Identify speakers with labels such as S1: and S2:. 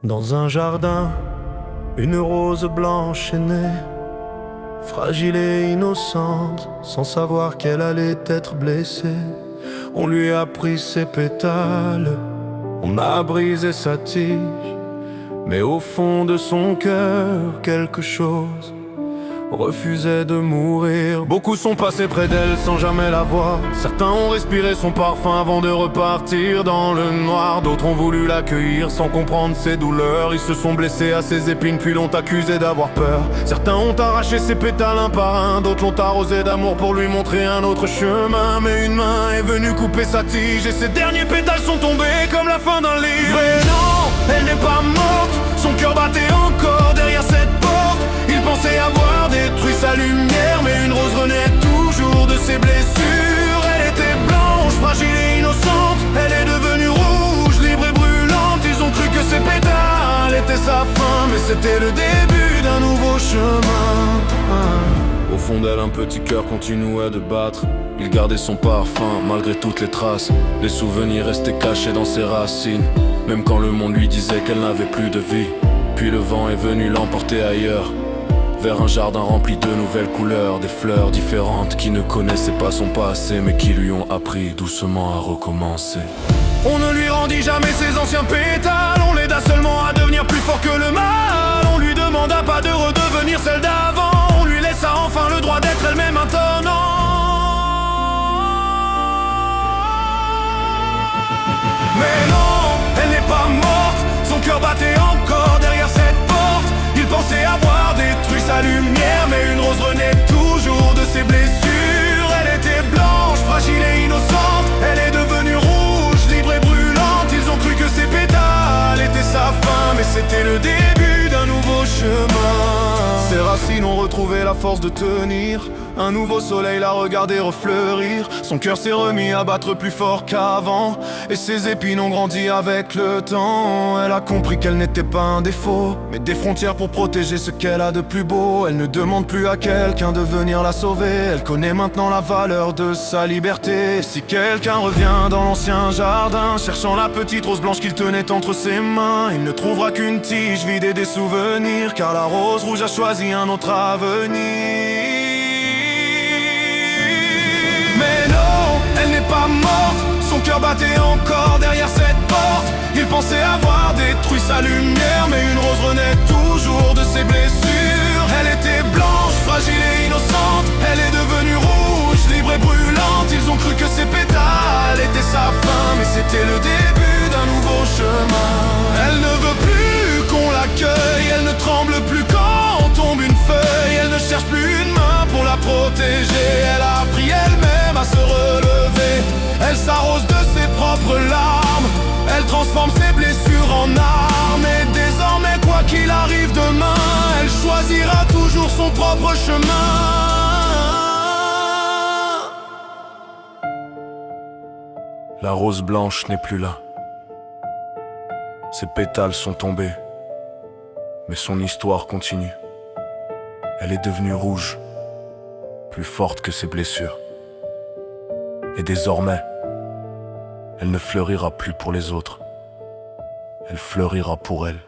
S1: Dans un jardin, une rose blanche est née, fragile et innocente, sans savoir qu'elle allait être blessée. On lui a pris ses pétales, on a brisé sa tige, mais au fond de son cœur, quelque chose refusait de mourir. Beaucoup sont passés près d'elle sans jamais la voir. Certains ont respiré son parfum avant de repartir dans le noir. D'autres ont voulu l'accueillir sans comprendre ses douleurs. Ils se sont blessés à ses épines puis l'ont accusé d'avoir peur. Certains ont arraché ses pétales un par un, d'autres l'ont arrosé d'amour pour lui montrer un autre chemin. Mais une main est venue couper sa tige et ses derniers pétales sont tombés comme la fin d'un livre. Et non, elle n'est pas morte, son cœur battait encore derrière cette porte. Il pensait avoir détruit sa lumière, mais une rose renaît toujours de ses blessures. Elle était blanche, fragile et innocente, elle est devenue rouge, libre et brûlante. Ils ont cru que ses pétales étaient sa fin, mais c'était le début d'un nouveau chemin. Au fond d'elle, un petit cœur continuait de battre. Il gardait son parfum malgré toutes les traces. Les souvenirs restaient cachés dans ses racines, même quand le monde lui disait qu'elle n'avait plus de vie. Puis le vent est venu l'emporter ailleurs, vers un jardin rempli de nouvelles couleurs, des fleurs différentes qui ne connaissaient pas son passé, mais qui lui ont appris doucement à recommencer. On ne lui rendit jamais ses anciens pétales, on l'aida seulement à devenir plus fort que le mal. On lui demanda pas de redevenir celle d'avant, on lui laissa enfin le droit d'être elle-même maintenant. Mais non, elle n'est pas morte, son cœur battait encore derrière cette porte. Il pensait avoir détruit sa lumière, mais une rose renaît toujours de ses blessures. Elle était blanche, fragile et innocente, elle est devenue rouge, libre et brûlante. Ils ont cru que ses pétales étaient sa fin, mais c'était le début d'un nouveau chemin. Ses racines ont retrouvé la force de tenir, un nouveau soleil l'a regardé refleurir. Son cœur s'est remis à battre plus fort qu'avant, et ses épines ont grandi avec le temps. Elle a compris qu'elle n'était pas un défaut, mais des frontières pour protéger ce qu'elle a de plus beau. Elle ne demande plus à quelqu'un de venir la sauver, elle connaît maintenant la valeur de sa liberté. Si quelqu'un revient dans l'ancien jardin, cherchant la petite rose blanche qu'il tenait entre ses mains, il ne trouvera qu'une tige vide et des souvenirs, car la rose rouge a choisi un autre avenir. Mais non, elle n'est pas morte, son cœur battait encore derrière cette porte. Il pensait avoir détruit sa lumière, mais une rose renaît toujours de ses blessures. Elle était blanche, fragile et innocente, elle est devenue rouge, libre et brûlante. Ils ont cru que ses pétales étaient sa fin, mais c'était le début d'un nouveau chemin. Elle ne veut plus qu'on l'accueille, elle ne tremble plus quand tombe une feuille. Elle ne cherche plus une main pour la protéger, elle a appris elle-même à se relever. Elle s'arrose de ses propres larmes, elle transforme ses blessures en armes. Et désormais, quoi qu'il arrive demain, elle choisira toujours son propre chemin. La rose blanche n'est plus là, ses pétales sont tombés, mais son histoire continue. Elle est devenue rouge, plus forte que ses blessures. Et désormais, elle ne fleurira plus pour les autres, elle fleurira pour elle.